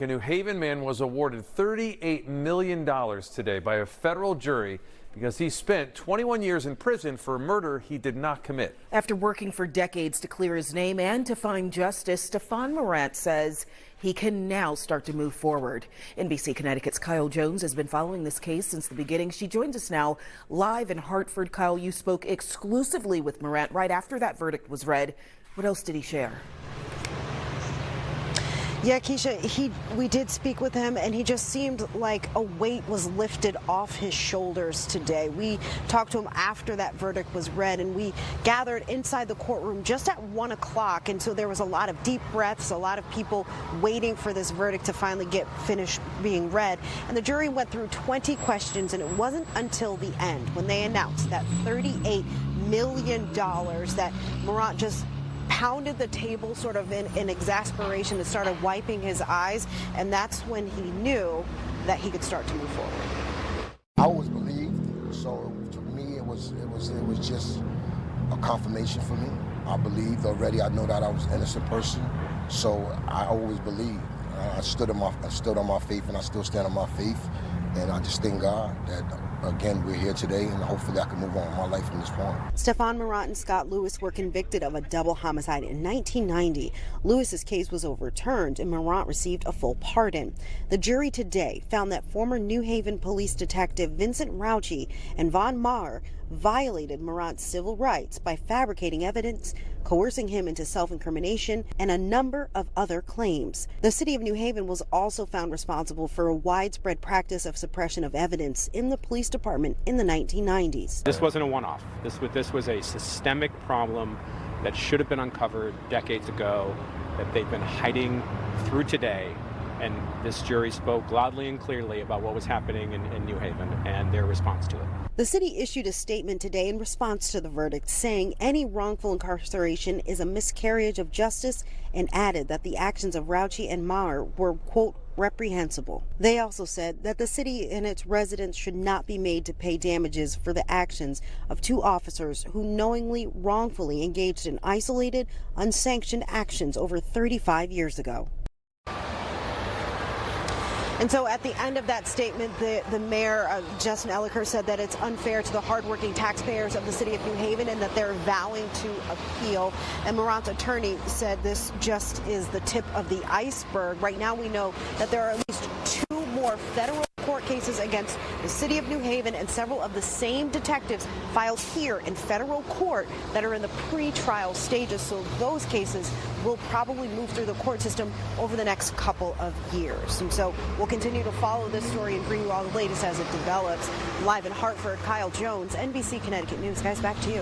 A New Haven man was awarded $38 million today by a federal jury because he spent 21 years in prison for a murder he did not commit. After working for decades to clear his name and to find justice, Stefon Morant says he can now start to move forward. NBC Connecticut's Kyle Jones has been following this case since the beginning. She joins us now live in Hartford. Kyle, you spoke exclusively with Morant right after that verdict was read. What else did he share? Yeah, Keisha, we did speak with him, and he just seemed like a weight was lifted off his shoulders today. We talked to him after that verdict was read, and we gathered inside the courtroom just at 1 o'clock, and so there was a lot of deep breaths, a lot of people waiting for this verdict to finally get finished being read. And the jury went through 20 questions, and it wasn't until the end when they announced that $38 million that Morant just pounded the table sort of in exasperation and started wiping his eyes, and that's when he knew that he could start to move forward. I always believed, so to me it was just a confirmation for me. I believed already. I know that I was an innocent person, so I always believed. I stood on my faith, and I still stand on my faith, and I just thank God that again we're here today, and hopefully I can move on with my life from this point. Stefon Morant and Scott Lewis were convicted of a double homicide in 1990. Lewis's case was overturned, and Morant received a full pardon. The jury today found that former New Haven police detective Vincent Rauchi and Von Maher violated Morant's civil rights by fabricating evidence, coercing him into self-incrimination, and a number of other claims. The city of New Haven was also found responsible for a widespread practice of suppression of evidence in the police department in the 1990s. This wasn't a one-off. This was a systemic problem that should have been uncovered decades ago, that they've been hiding through today. And this jury spoke loudly and clearly about what was happening in New Haven and their response to it. The city issued a statement today in response to the verdict, saying any wrongful incarceration is a miscarriage of justice, and added that the actions of Rauchi and Maher were, quote, reprehensible. They also said that the city and its residents should not be made to pay damages for the actions of two officers who knowingly, wrongfully engaged in isolated, unsanctioned actions over 35 years ago. And so at the end of that statement, the mayor, Justin Elliker, said that it's unfair to the hardworking taxpayers of the city of New Haven and that they're vowing to appeal. And Morant's attorney said this just is the tip of the iceberg. Right now we know that there are at least 2 more federal court cases against the city of New Haven and several of the same detectives filed here in federal court that are in the pre-trial stages. So those cases will probably move through the court system over the next couple of years. And so we'll continue to follow this story and bring you all the latest as it develops. Live in Hartford, Kyle Jones, NBC Connecticut News. Guys, back to you.